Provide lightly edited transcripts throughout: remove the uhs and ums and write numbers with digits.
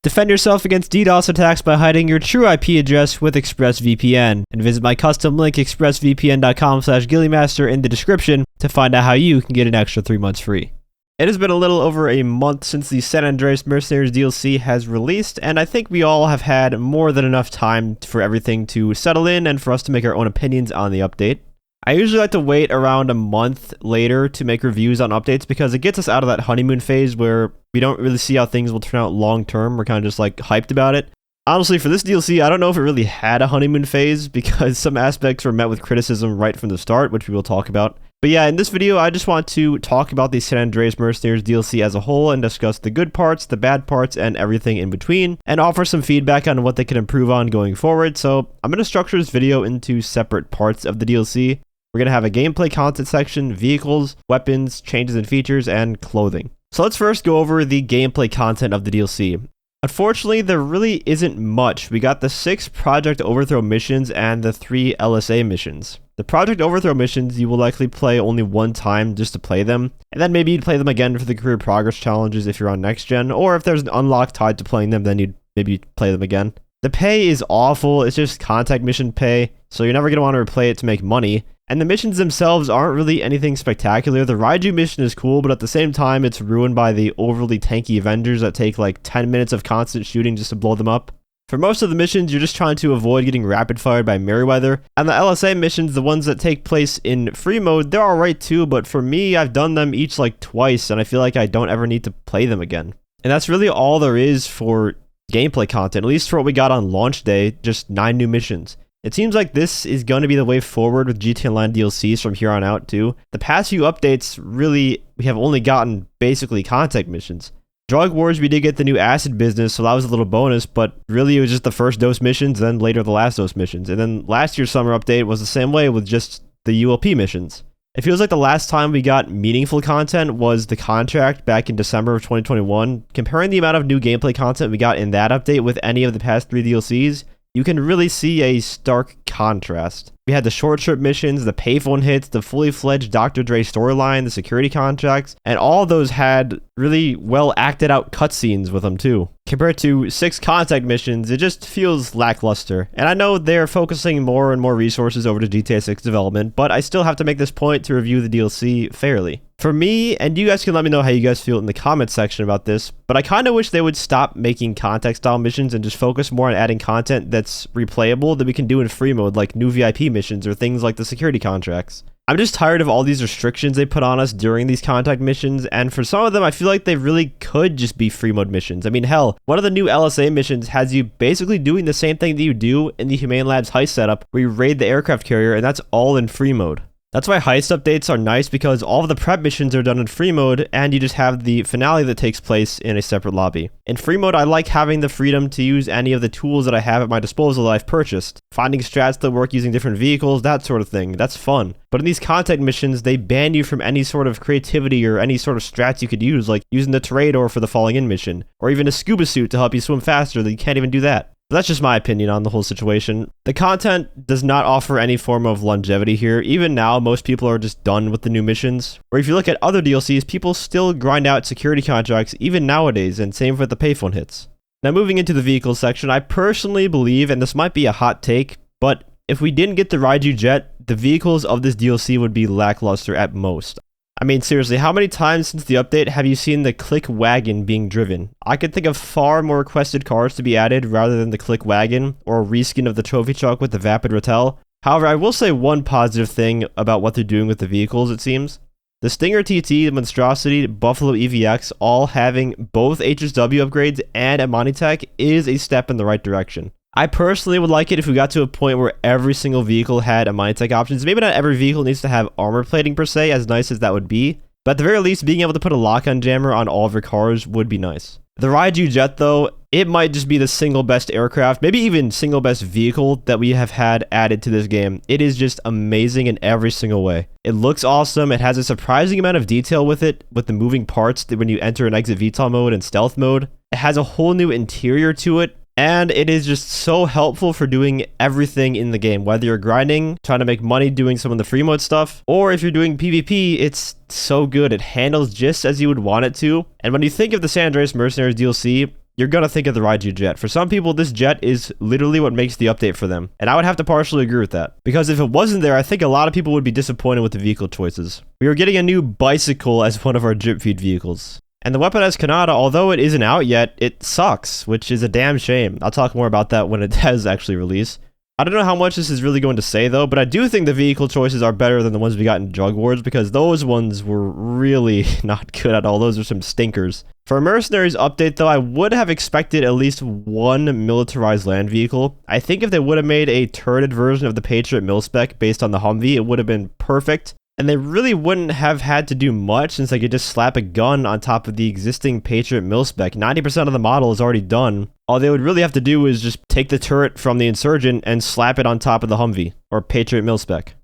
Defend yourself against DDoS attacks by hiding your true IP address with ExpressVPN, and visit my custom link expressvpn.com/ghilliemaster in the description to find out how you can get an extra 3 months free. It has been a little over a month since the San Andreas Mercenaries DLC has released, and I think we all have had more than enough time for everything to settle in and for us to make our own opinions on the update. I usually like to wait around a month later to make reviews on updates because it gets us out of that honeymoon phase where we don't really see how things will turn out long term. We're kind of just like hyped about it. Honestly, for this DLC, I don't know if it really had a honeymoon phase because some aspects were met with criticism right from the start, which we will talk about. But yeah, in this video, I just want to talk about the San Andreas Mercenaries DLC as a whole and discuss the good parts, the bad parts, and everything in between, and offer some feedback on what they can improve on going forward. So I'm going to structure this video into separate parts of the DLC. We're going to have a gameplay content section, vehicles, weapons, changes in features, and clothing. So let's first go over the gameplay content of the DLC. Unfortunately, there really isn't much. We got the 6 Project Overthrow missions and the 3 LSA missions. The Project Overthrow missions, you will likely play only one time just to play them, and then maybe you'd play them again for the Career Progress Challenges if you're on Next Gen, or if there's an unlock tied to playing them, then you'd maybe play them again. The pay is awful, it's just contact mission pay, so you're never going to want to replay it to make money. And the missions themselves aren't really anything spectacular. The Raiju mission is cool, but at the same time, it's ruined by the overly tanky Avengers that take like 10 minutes of constant shooting just to blow them up. For most of the missions, you're just trying to avoid getting rapid fired by Merryweather. And the LSA missions, the ones that take place in free mode, they're alright too, but for me, I've done them each like twice, and I feel like I don't ever need to play them again. And that's really all there is for gameplay content, at least for what we got on launch day, just 9 new missions. It seems like this is going to be the way forward with GTA Online DLCs from here on out too. The past few updates, really, we have only gotten basically contact missions. Drug Wars, we did get the new acid business, so that was a little bonus, but really it was just the first dose missions, then later the last dose missions. And then last year's summer update was the same way with just the ULP missions. It feels like the last time we got meaningful content was the contract back in December of 2021. Comparing the amount of new gameplay content we got in that update with any of the past 3 DLCs, you can really see a stark contrast. We had the short trip missions, the payphone hits, the fully fledged Dr. Dre storyline, the security contracts, and all of those had really well acted out cutscenes with them too. Compared to 6 contact missions, it just feels lackluster. And I know they're focusing more and more resources over to GTA 6 development, but I still have to make this point to review the DLC fairly. For me, and you guys can let me know how you guys feel in the comments section about this, but I kind of wish they would stop making contact style missions and just focus more on adding content that's replayable that we can do in free mode, like new VIP missions or things like the security contracts. I'm just tired of all these restrictions they put on us during these contact missions, and for some of them I feel like they really could just be free mode missions. I mean, hell, one of the new LSA missions has you basically doing the same thing that you do in the Humane Labs heist setup where you raid the aircraft carrier, and that's all in free mode. That's why heist updates are nice, because all of the prep missions are done in free mode and you just have the finale that takes place in a separate lobby. In free mode, I like having the freedom to use any of the tools that I have at my disposal that I've purchased. Finding strats that work using different vehicles, that sort of thing. That's fun. But in these contact missions, they ban you from any sort of creativity or any sort of strats you could use, like using the Toreador for the falling in mission, or even a scuba suit to help you swim faster. That you can't even do that. That's just my opinion on the whole situation. The content does not offer any form of longevity here. Even now, most people are just done with the new missions. Or if you look at other DLCs, people still grind out security contracts even nowadays, and same with the payphone hits. Now moving into the vehicles section, I personally believe, and this might be a hot take, but if we didn't get the Raiju jet, the vehicles of this DLC would be lackluster at most. I mean, seriously, how many times since the update have you seen the Click Wagon being driven? I could think of far more requested cars to be added rather than the Click Wagon, or a reskin of the trophy truck with the Vapid Rattel. However, I will say one positive thing about what they're doing with the vehicles, it seems. The Stinger TT, the Monstrosity, Buffalo EVX, all having both HSW upgrades and a Monitech is a step in the right direction. I personally would like it if we got to a point where every single vehicle had a Monitech options. Maybe not every vehicle needs to have armor plating per se, as nice as that would be. But at the very least, being able to put a lock-on jammer on all of your cars would be nice. The Raiju jet, though, it might just be the single best aircraft, maybe even single best vehicle that we have had added to this game. It is just amazing in every single way. It looks awesome. It has a surprising amount of detail with it, with the moving parts that when you enter an exit VTOL mode and stealth mode. It has a whole new interior to it. And it is just so helpful for doing everything in the game, whether you're grinding, trying to make money doing some of the free mode stuff, or if you're doing PvP, it's so good. It handles just as you would want it to. And when you think of the San Andreas Mercenaries DLC, you're gonna think of the Raiju jet. For some people, this jet is literally what makes the update for them, and I would have to partially agree with that. Because if it wasn't there, I think a lot of people would be disappointed with the vehicle choices. We are getting a new bicycle as one of our drip feed vehicles. And the weaponized Kanata, although it isn't out yet, it sucks, which is a damn shame. I'll talk more about that when it does actually release. I don't know how much this is really going to say though, but I do think the vehicle choices are better than the ones we got in Drug Wars, because those ones were really not good at all. Those are some stinkers. For a Mercenaries update though, I would have expected at least one militarized land vehicle. I think if they would have made a turreted version of the Patriot mil-spec based on the Humvee, it would have been perfect. And they really wouldn't have had to do much since they could just slap a gun on top of the existing Patriot mil-spec. 90% of the model is already done. All they would really have to do is just take the turret from the Insurgent and slap it on top of the Humvee, or Patriot mil-spec.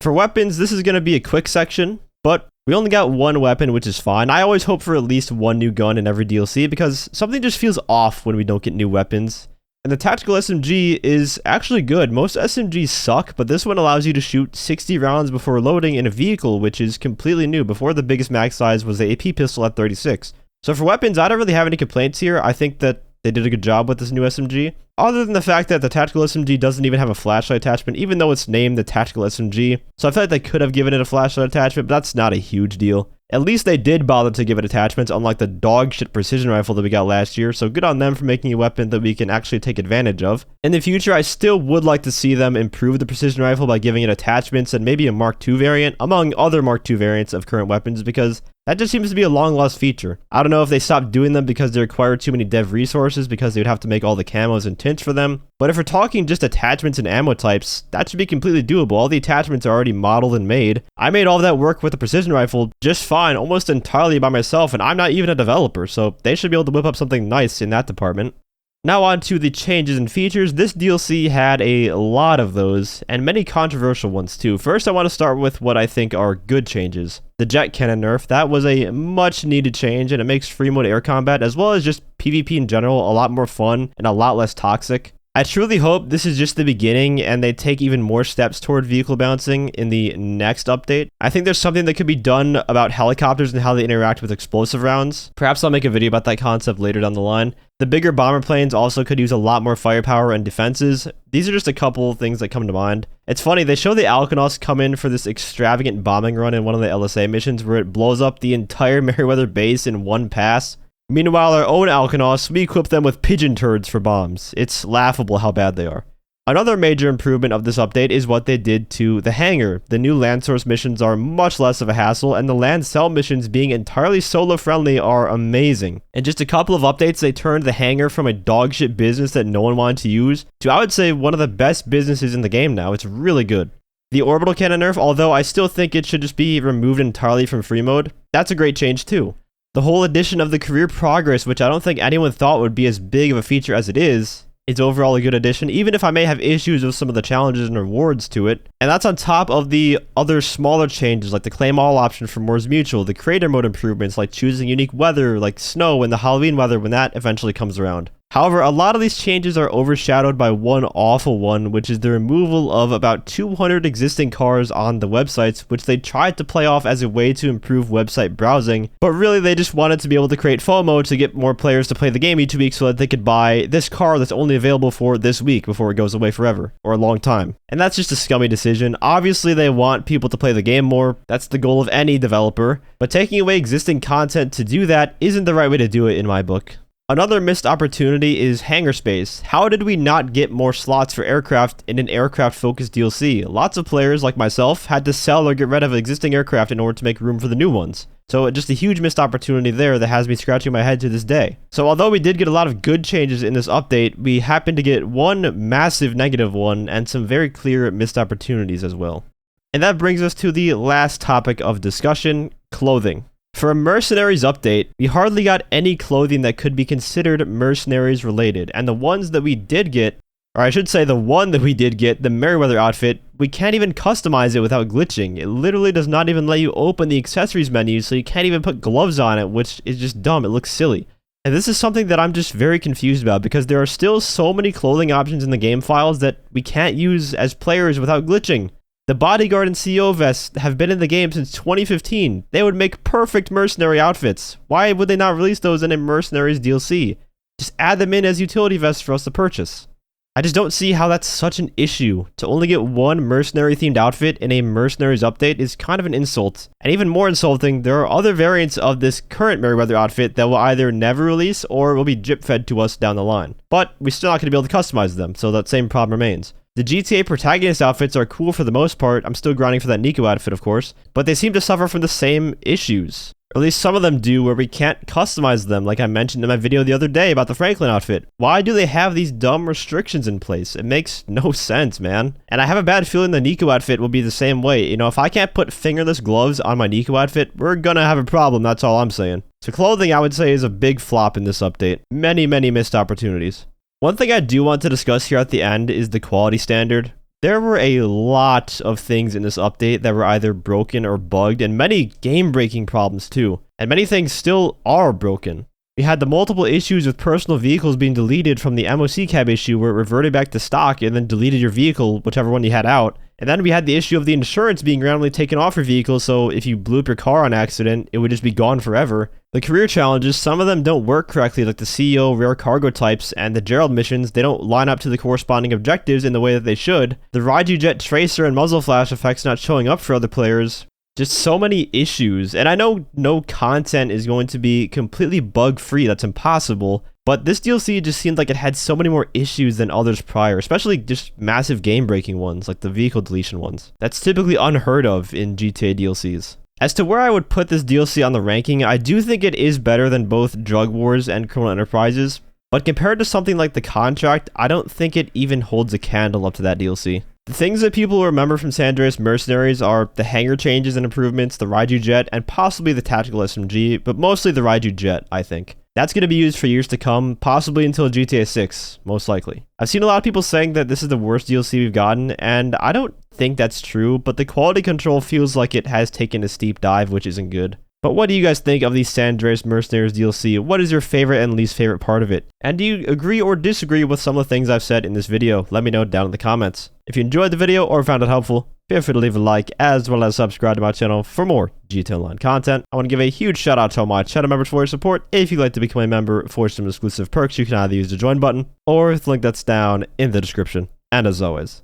For weapons, this is going to be a quick section, but we only got one weapon, which is fine. I always hope for at least one new gun in every DLC because something just feels off when we don't get new weapons. And the tactical SMG is actually good. Most SMGs suck, but this one allows you to shoot 60 rounds before loading in a vehicle, which is completely new. Before, the biggest mag size was the AP pistol at 36. So for weapons, I don't really have any complaints here. I think that they did a good job with this new SMG. Other than the fact that the tactical SMG doesn't even have a flashlight attachment, even though it's named the tactical SMG. So I feel like they could have given it a flashlight attachment, but that's not a huge deal. At least they did bother to give it attachments, unlike the dog shit precision rifle that we got last year, so good on them for making a weapon that we can actually take advantage of. In the future, I still would like to see them improve the precision rifle by giving it attachments and maybe a Mark II variant, among other Mark II variants of current weapons, because that just seems to be a long-lost feature. I don't know if they stopped doing them because they require too many dev resources because they would have to make all the camos and tints for them, but if we're talking just attachments and ammo types, that should be completely doable. All the attachments are already modeled and made. I made all of that work with the precision rifle just fine, almost entirely by myself, and I'm not even a developer, so they should be able to whip up something nice in that department. Now on to the changes and features. This DLC had a lot of those, and many controversial ones too. First, I want to start with what I think are good changes. The jet cannon nerf, that was a much needed change, and it makes free mode air combat, as well as just PvP in general, a lot more fun and a lot less toxic. I truly hope this is just the beginning and they take even more steps toward vehicle bouncing in the next update. I think there's something that could be done about helicopters and how they interact with explosive rounds. Perhaps I'll make a video about that concept later down the line. The bigger bomber planes also could use a lot more firepower and defenses. These are just a couple things that come to mind. It's funny, they show the Alkanoss come in for this extravagant bombing run in one of the LSA missions where it blows up the entire Merryweather base in one pass. Meanwhile, our own Alkanoss, we equip them with pigeon turds for bombs. It's laughable how bad they are. Another major improvement of this update is what they did to the hangar. The new land source missions are much less of a hassle, and the land cell missions being entirely solo friendly are amazing. In just a couple of updates, they turned the hangar from a dogshit business that no one wanted to use to, I would say, one of the best businesses in the game now. It's really good. The orbital cannon nerf, although I still think it should just be removed entirely from free mode, that's a great change too. The whole addition of the career progress, which I don't think anyone thought would be as big of a feature as it is overall a good addition, even if I may have issues with some of the challenges and rewards to it. And that's on top of the other smaller changes like the claim all option for Moore's Mutual, the creator mode improvements like choosing unique weather like snow and the Halloween weather when that eventually comes around. However, a lot of these changes are overshadowed by one awful one, which is the removal of about 200 existing cars on the websites, which they tried to play off as a way to improve website browsing, but really they just wanted to be able to create FOMO to get more players to play the game each week so that they could buy this car that's only available for this week before it goes away forever, or a long time. And that's just a scummy decision. Obviously they want people to play the game more, that's the goal of any developer, but taking away existing content to do that isn't the right way to do it in my book. Another missed opportunity is hangar space. How did we not get more slots for aircraft in an aircraft-focused DLC? Lots of players, like myself, had to sell or get rid of existing aircraft in order to make room for the new ones. So just a huge missed opportunity there that has me scratching my head to this day. So although we did get a lot of good changes in this update, we happened to get one massive negative one and some very clear missed opportunities as well. And that brings us to the last topic of discussion, clothing. For a Mercenaries update, we hardly got any clothing that could be considered Mercenaries related, and the ones that we did get, or I should say the one that we did get, the Merryweather outfit, we can't even customize it without glitching. It literally does not even let you open the accessories menu, so you can't even put gloves on it, which is just dumb. It looks silly. And this is something that I'm just very confused about, because there are still so many clothing options in the game files that we can't use as players without glitching. The bodyguard and CO vests have been in the game since 2015. They would make perfect mercenary outfits. Why would they not release those in a Mercenaries DLC? Just add them in as utility vests for us to purchase. I just don't see how that's such an issue. To only get one mercenary themed outfit in a mercenaries update is kind of an insult. And even more insulting, there are other variants of this current Merryweather outfit that will either never release or will be drip fed to us down the line. But we're still not going to be able to customize them, so that same problem remains. The GTA protagonist outfits are cool for the most part. I'm still grinding for that Nico outfit, of course, but they seem to suffer from the same issues. Or at least some of them do, where we can't customize them, like I mentioned in my video the other day about the Franklin outfit. Why do they have these dumb restrictions in place? It makes no sense, man. And I have a bad feeling the Nico outfit will be the same way. You know, if I can't put fingerless gloves on my Nico outfit, we're gonna have a problem, that's all I'm saying. So clothing, I would say, is a big flop in this update. Many, many missed opportunities. One thing I do want to discuss here at the end is the quality standard. There were a lot of things in this update that were either broken or bugged, and many game-breaking problems too. And many things still are broken. We had the multiple issues with personal vehicles being deleted from the MOC cab issue where it reverted back to stock and then deleted your vehicle, whichever one you had out. And then we had the issue of the insurance being randomly taken off your vehicle, so if you blew up your car on accident, it would just be gone forever. The career challenges, some of them don't work correctly, like the CEO rare cargo types and the Gerald missions. They don't line up to the corresponding objectives in the way that they should. The Raiju Jet Tracer and Muzzle Flash effects not showing up for other players. Just so many issues, and I know no content is going to be completely bug-free, that's impossible, but this DLC just seemed like it had so many more issues than others prior, especially just massive game-breaking ones, like the vehicle deletion ones. That's typically unheard of in GTA DLCs. As to where I would put this DLC on the ranking, I do think it is better than both Drug Wars and Criminal Enterprises, but compared to something like The Contract, I don't think it even holds a candle up to that DLC. The things that people remember from San Andreas Mercenaries are the hangar changes and improvements, the Raiju Jet, and possibly the Tactical SMG, but mostly the Raiju Jet, I think. That's going to be used for years to come, possibly until GTA 6, most likely. I've seen a lot of people saying that this is the worst DLC we've gotten, and I don't think that's true, but the quality control feels like it has taken a steep dive, which isn't good. But what do you guys think of the San Andreas Mercenaries DLC? What is your favorite and least favorite part of it? And do you agree or disagree with some of the things I've said in this video? Let me know down in the comments. If you enjoyed the video or found it helpful, feel free to leave a like as well as subscribe to my channel for more GTA Online content. I want to give a huge shout out to all my channel members for your support. If you'd like to become a member for some exclusive perks, you can either use the join button or the link that's down in the description. And as always,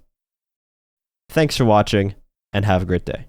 thanks for watching and have a great day.